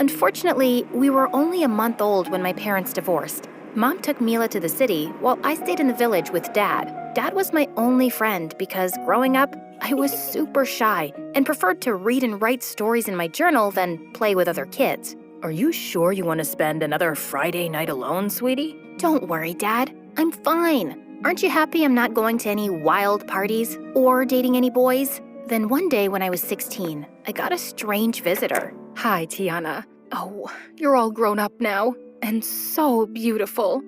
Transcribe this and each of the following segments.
Unfortunately, we were only a month old when my parents divorced. Mom took Mila to the city while I stayed in the village with Dad. Dad was my only friend because growing up, I was super shy and preferred to read and write stories in my journal than play with other kids. Are you sure you want to spend another Friday night alone, sweetie? Don't worry, Dad. I'm fine. Aren't you happy I'm not going to any wild parties or dating any boys? Then one day when I was 16, I got a strange visitor. Hi, Tiana. Oh, you're all grown up now and so beautiful.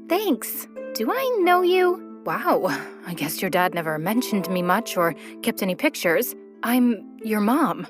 Thanks. Do I know you? Wow, I guess your dad never mentioned me much or kept any pictures. I'm your mom.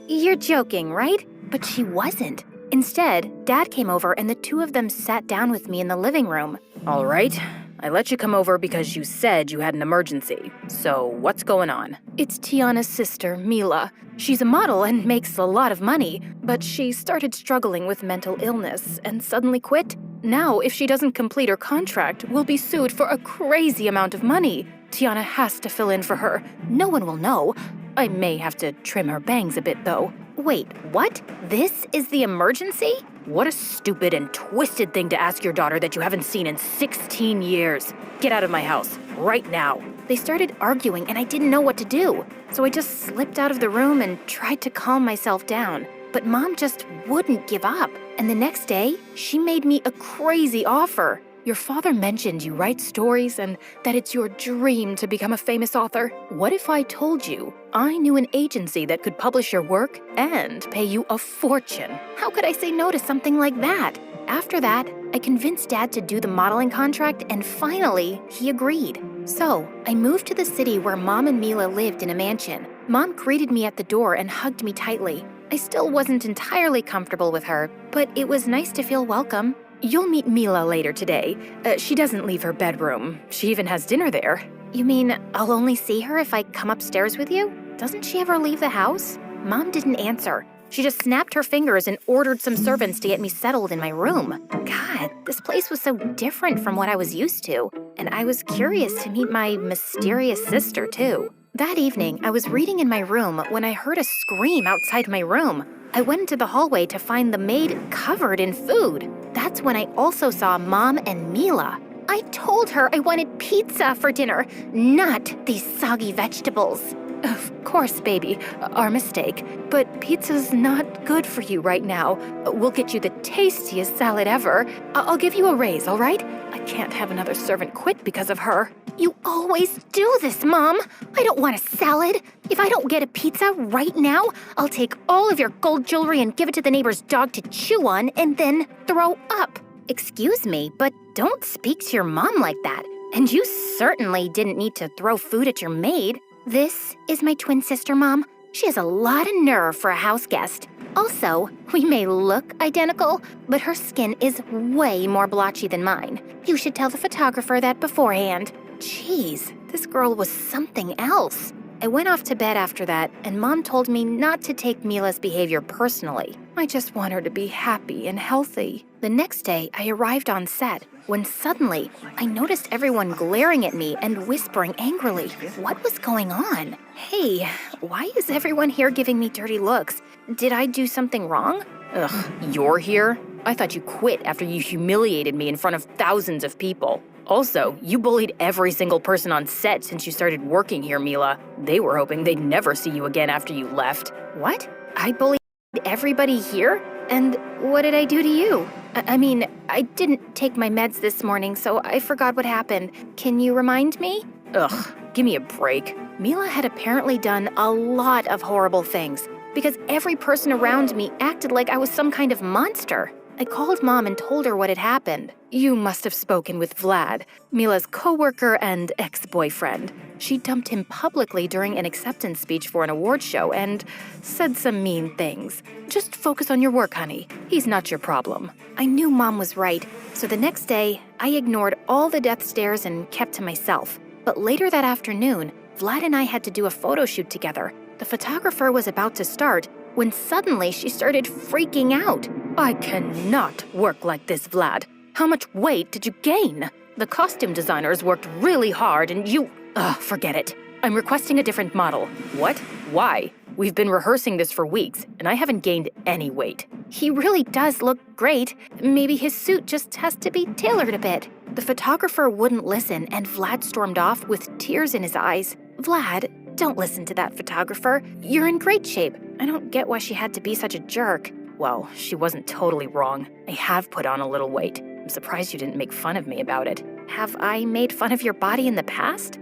You're joking, right? But she wasn't. Instead, Dad came over and the two of them sat down with me in the living room. All right, I let you come over because you said you had an emergency. So what's going on? It's Tiana's sister, Mila. She's a model and makes a lot of money, but she started struggling with mental illness and suddenly quit. Now, if she doesn't complete her contract, we'll be sued for a crazy amount of money. Tiana has to fill in for her. No one will know. I may have to trim her bangs a bit, though. Wait, what? This is the emergency? What a stupid and twisted thing to ask your daughter that you haven't seen in 16 years. Get out of my house, right now. They started arguing and I didn't know what to do. So I just slipped out of the room and tried to calm myself down. But Mom just wouldn't give up. And the next day, she made me a crazy offer. Your father mentioned you write stories and that it's your dream to become a famous author. What if I told you I knew an agency that could publish your work and pay you a fortune? How could I say no to something like that? After that, I convinced Dad to do the modeling contract and finally, he agreed. So, I moved to the city where Mom and Mila lived in a mansion. Mom greeted me at the door and hugged me tightly. I still wasn't entirely comfortable with her, but it was nice to feel welcome. You'll meet Mila later today. She doesn't leave her bedroom. She even has dinner there. You mean I'll only see her if I come upstairs with you? Doesn't she ever leave the house? Mom didn't answer. She just snapped her fingers and ordered some servants to get me settled in my room. God, this place was so different from what I was used to. And I was curious to meet my mysterious sister, too. That evening, I was reading in my room when I heard a scream outside my room. I went into the hallway to find the maid covered in food. That's when I also saw Mom and Mila. I told her I wanted pizza for dinner, not these soggy vegetables. Of course, baby, our mistake. But pizza's not good for you right now. We'll get you the tastiest salad ever. I'll give you a raise, all right? I can't have another servant quit because of her. You always do this, Mom. I don't want a salad. If I don't get a pizza right now, I'll take all of your gold jewelry and give it to the neighbor's dog to chew on and then throw up. Excuse me, but don't speak to your mom like that. And you certainly didn't need to throw food at your maid. This is my twin sister, Mom. She has a lot of nerve for a house guest. Also, we may look identical, but her skin is way more blotchy than mine. You should tell the photographer that beforehand. Jeez, this girl was something else. I went off to bed after that, and Mom told me not to take Mila's behavior personally. I just want her to be happy and healthy. The next day, I arrived on set, when suddenly, I noticed everyone glaring at me and whispering angrily. What was going on? Hey, why is everyone here giving me dirty looks? Did I do something wrong? Ugh, you're here? I thought you quit after you humiliated me in front of thousands of people. Also, you bullied every single person on set since you started working here, Mila. They were hoping they'd never see you again after you left. What? I bullied everybody here? And what did I do to you? I mean, I didn't take my meds this morning, so I forgot what happened. Can you remind me? Ugh, give me a break. Mila had apparently done a lot of horrible things because every person around me acted like I was some kind of monster. I called Mom and told her what had happened. You must have spoken with Vlad, Mila's coworker and ex-boyfriend. She dumped him publicly during an acceptance speech for an award show and said some mean things. Just focus on your work, honey. He's not your problem. I knew Mom was right, so the next day, I ignored all the death stares and kept to myself. But later that afternoon, Vlad and I had to do a photo shoot together. The photographer was about to start when suddenly she started freaking out. I cannot work like this, Vlad. How much weight did you gain? The costume designers worked really hard and you... forget it. I'm requesting a different model. What? Why? We've been rehearsing this for weeks, and I haven't gained any weight. He really does look great. Maybe his suit just has to be tailored a bit. The photographer wouldn't listen, and Vlad stormed off with tears in his eyes. Vlad, don't listen to that photographer. You're in great shape. I don't get why she had to be such a jerk. Well, she wasn't totally wrong. I have put on a little weight. I'm surprised you didn't make fun of me about it. Have I made fun of your body in the past?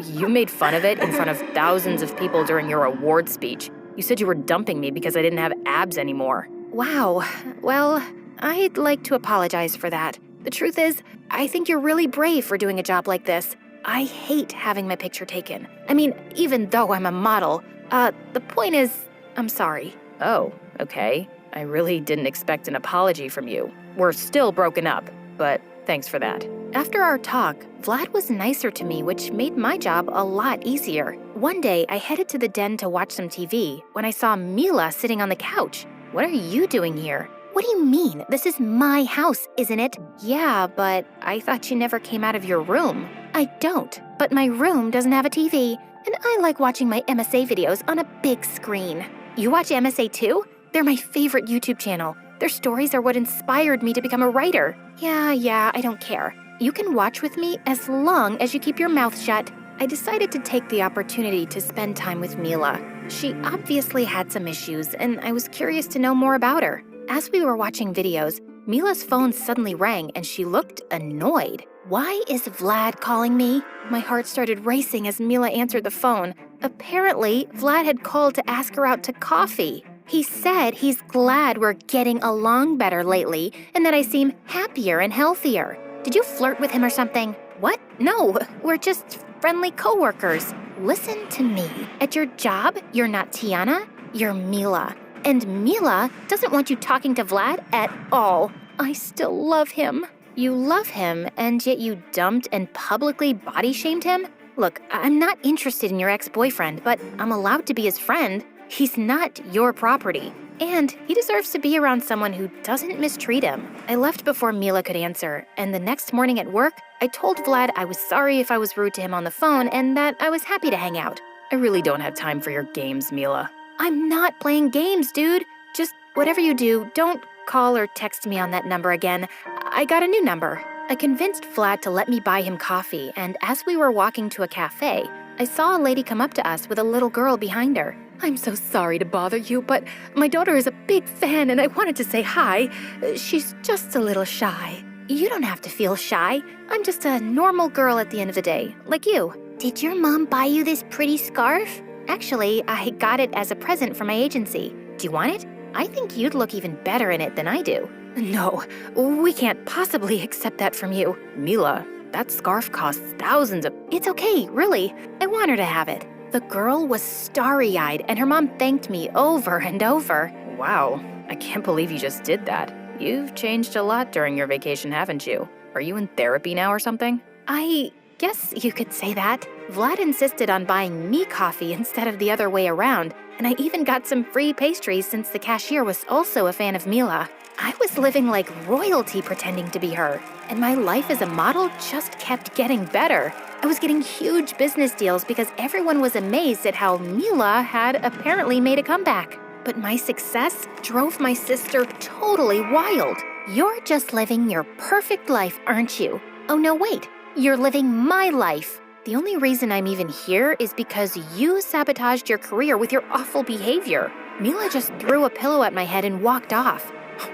You made fun of it in front of thousands of people during your award speech. You said you were dumping me because I didn't have abs anymore. Wow. Well, I'd like to apologize for that. The truth is, I think you're really brave for doing a job like this. I hate having my picture taken. I mean, even though I'm a model. The point is, I'm sorry. Oh, okay. I really didn't expect an apology from you. We're still broken up, but thanks for that. After our talk, Vlad was nicer to me, which made my job a lot easier. One day, I headed to the den to watch some TV when I saw Mila sitting on the couch. What are you doing here? What do you mean? This is my house, isn't it? Yeah, but I thought you never came out of your room. I don't, but my room doesn't have a TV, and I like watching my MSA videos on a big screen. You watch MSA too? They're my favorite YouTube channel. Their stories are what inspired me to become a writer. Yeah, I don't care. You can watch with me as long as you keep your mouth shut. I decided to take the opportunity to spend time with Mila. She obviously had some issues, and I was curious to know more about her. As we were watching videos, Mila's phone suddenly rang and she looked annoyed. Why is Vlad calling me? My heart started racing as Mila answered the phone. Apparently, Vlad had called to ask her out to coffee. He said he's glad we're getting along better lately and that I seem happier and healthier. Did you flirt with him or something? What? No, we're just friendly coworkers. Listen to me. At your job, you're not Tiana, you're Mila. And Mila doesn't want you talking to Vlad at all. I still love him. You love him, and yet you dumped and publicly body-shamed him? Look, I'm not interested in your ex-boyfriend, but I'm allowed to be his friend. He's not your property. And he deserves to be around someone who doesn't mistreat him. I left before Mila could answer, and the next morning at work, I told Vlad I was sorry if I was rude to him on the phone and that I was happy to hang out. I really don't have time for your games, Mila. I'm not playing games, dude. Just whatever you do, don't call or text me on that number again. I got a new number. I convinced Vlad to let me buy him coffee, and as we were walking to a cafe, I saw a lady come up to us with a little girl behind her. I'm so sorry to bother you, but my daughter is a big fan and I wanted to say hi. She's just a little shy. You don't have to feel shy. I'm just a normal girl at the end of the day, like you. Did your mom buy you this pretty scarf? Actually, I got it as a present from my agency. Do you want it? I think you'd look even better in it than I do. No, we can't possibly accept that from you. Mila, that scarf costs thousands of... It's okay, really. I want her to have it. The girl was starry-eyed, and her mom thanked me over and over. Wow, I can't believe you just did that. You've changed a lot during your vacation, haven't you? Are you in therapy now or something? I guess you could say that. Vlad insisted on buying me coffee instead of the other way around, and I even got some free pastries since the cashier was also a fan of Mila. I was living like royalty pretending to be her, and my life as a model just kept getting better. I was getting huge business deals because everyone was amazed at how Mila had apparently made a comeback. But my success drove my sister totally wild. You're just living your perfect life, aren't you? Oh no, wait. You're living my life. The only reason I'm even here is because you sabotaged your career with your awful behavior. Mila just threw a pillow at my head and walked off.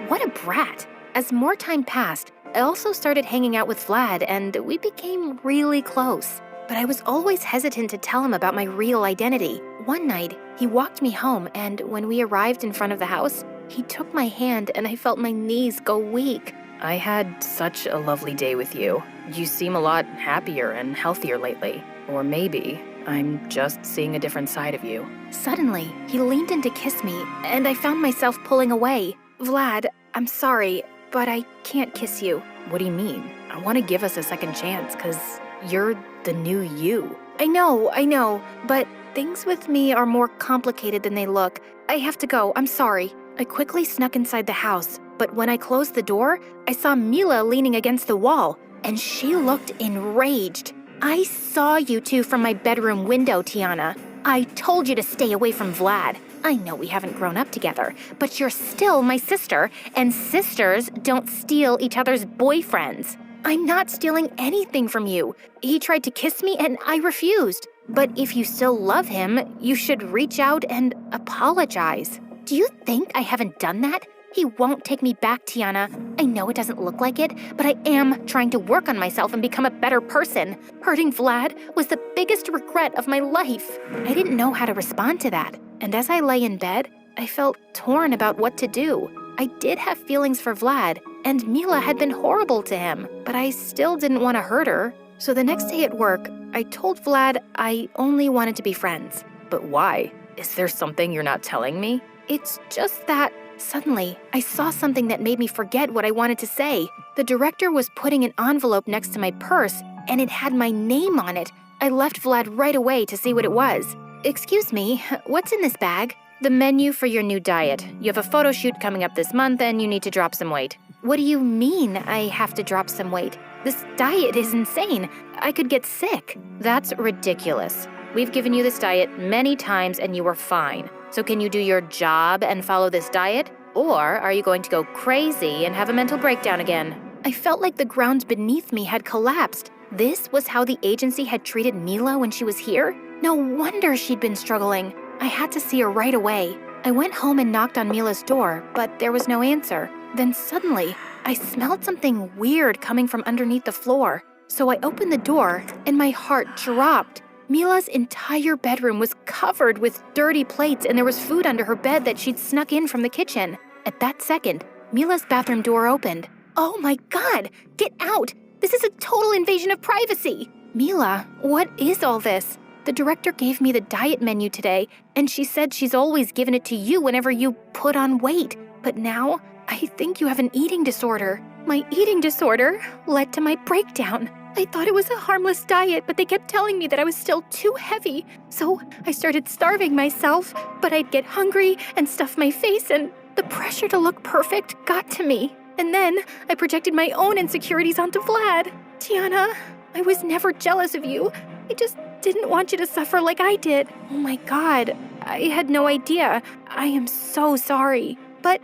What a brat. As more time passed, I also started hanging out with Vlad and we became really close. But I was always hesitant to tell him about my real identity. One night, he walked me home and when we arrived in front of the house, he took my hand and I felt my knees go weak. I had such a lovely day with you. You seem a lot happier and healthier lately. Or maybe I'm just seeing a different side of you. Suddenly, he leaned in to kiss me, and I found myself pulling away. Vlad, I'm sorry, but I can't kiss you. What do you mean? I want to give us a second chance, 'cause you're the new you. I know, but things with me are more complicated than they look. I have to go, I'm sorry. I quickly snuck inside the house, but when I closed the door, I saw Mila leaning against the wall, and she looked enraged. I saw you two from my bedroom window, Tiana. I told you to stay away from Vlad. I know we haven't grown up together, but you're still my sister, and sisters don't steal each other's boyfriends. I'm not stealing anything from you. He tried to kiss me and I refused. But if you still love him, you should reach out and apologize. Do you think I haven't done that? He won't take me back, Tiana. I know it doesn't look like it, but I am trying to work on myself and become a better person. Hurting Vlad was the biggest regret of my life. I didn't know how to respond to that. And as I lay in bed, I felt torn about what to do. I did have feelings for Vlad, and Mila had been horrible to him, but I still didn't want to hurt her. So the next day at work, I told Vlad I only wanted to be friends. But why? Is there something you're not telling me? It's just that suddenly I saw something that made me forget what I wanted to say. The director was putting an envelope next to my purse, and it had my name on it. I left Vlad right away to see what it was. Excuse me, what's in this bag? The menu for your new diet. You have a photo shoot coming up this month and you need to drop some weight. What do you mean I have to drop some weight? This diet is insane. I could get sick. That's ridiculous. We've given you this diet many times and you were fine. So can you do your job and follow this diet? Or are you going to go crazy and have a mental breakdown again? I felt like the ground beneath me had collapsed. This was how the agency had treated Mila when she was here? No wonder she'd been struggling. I had to see her right away. I went home and knocked on Mila's door, but there was no answer. Then suddenly, I smelled something weird coming from underneath the floor. So I opened the door, and my heart dropped. Mila's entire bedroom was covered with dirty plates, and there was food under her bed that she'd snuck in from the kitchen. At that second, Mila's bathroom door opened. Oh my God! Get out! This is a total invasion of privacy! Mila, what is all this? The director gave me the diet menu today, and she said she's always given it to you whenever you put on weight. But now, I think you have an eating disorder. My eating disorder led to my breakdown. I thought it was a harmless diet, but they kept telling me that I was still too heavy. So I started starving myself, but I'd get hungry and stuff my face, and the pressure to look perfect got to me. And then I projected my own insecurities onto Vlad. Tiana, I was never jealous of you. I just didn't want you to suffer like I did. Oh my God, I had no idea. I am so sorry. But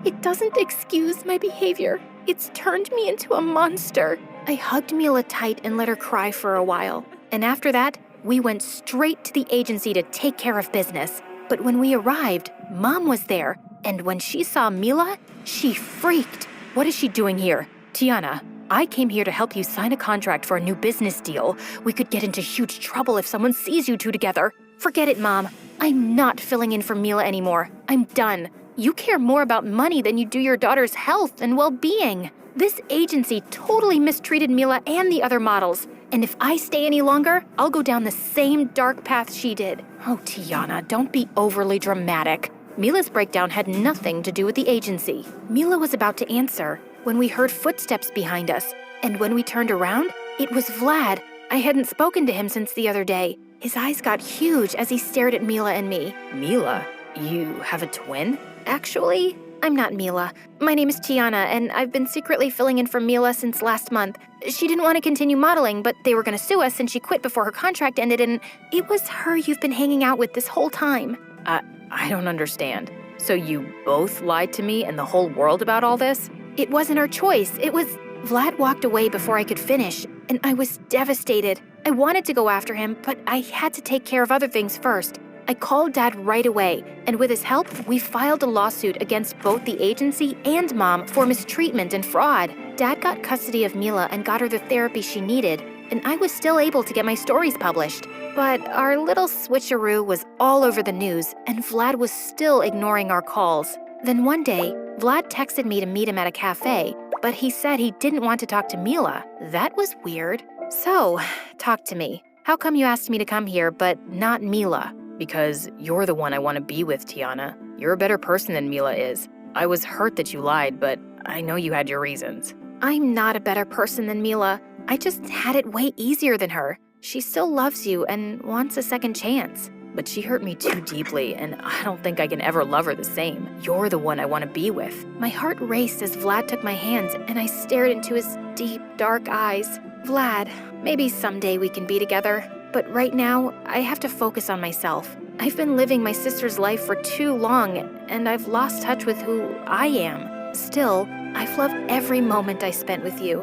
it doesn't excuse my behavior. It's turned me into a monster. I hugged Mila tight and let her cry for a while. And after that, we went straight to the agency to take care of business. But when we arrived, Mom was there. And when she saw Mila, she freaked. What is she doing here? Tiana, I came here to help you sign a contract for a new business deal. We could get into huge trouble if someone sees you two together. Forget it, Mom. I'm not filling in for Mila anymore. I'm done. You care more about money than you do your daughter's health and well-being. This agency totally mistreated Mila and the other models. And if I stay any longer, I'll go down the same dark path she did. Oh, Tiana, don't be overly dramatic. Mila's breakdown had nothing to do with the agency. Mila was about to answer when we heard footsteps behind us. And when we turned around, it was Vlad. I hadn't spoken to him since the other day. His eyes got huge as he stared at Mila and me. Mila? You have a twin? Actually, I'm not Mila. My name is Tiana, and I've been secretly filling in for Mila since last month. She didn't want to continue modeling, but they were going to sue us, and she quit before her contract ended, and it was her you've been hanging out with this whole time. I don't understand. So you both lied to me and the whole world about all this? It wasn't our choice. It was... Vlad walked away before I could finish, and I was devastated. I wanted to go after him, but I had to take care of other things first. I called Dad right away, and with his help, we filed a lawsuit against both the agency and Mom for mistreatment and fraud. Dad got custody of Mila and got her the therapy she needed, and I was still able to get my stories published. But our little switcheroo was all over the news, and Vlad was still ignoring our calls. Then one day, Vlad texted me to meet him at a cafe, but he said he didn't want to talk to Mila. That was weird. So, talk to me. How come you asked me to come here, but not Mila? Because you're the one I want to be with, Tiana. You're a better person than Mila is. I was hurt that you lied, but I know you had your reasons. I'm not a better person than Mila. I just had it way easier than her. She still loves you and wants a second chance. But she hurt me too deeply, and I don't think I can ever love her the same. You're the one I want to be with. My heart raced as Vlad took my hands, and I stared into his deep, dark eyes. Vlad, maybe someday we can be together. But right now, I have to focus on myself. I've been living my sister's life for too long, and I've lost touch with who I am. Still, I've loved every moment I spent with you.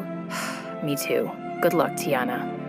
Me too. Good luck, Tiana.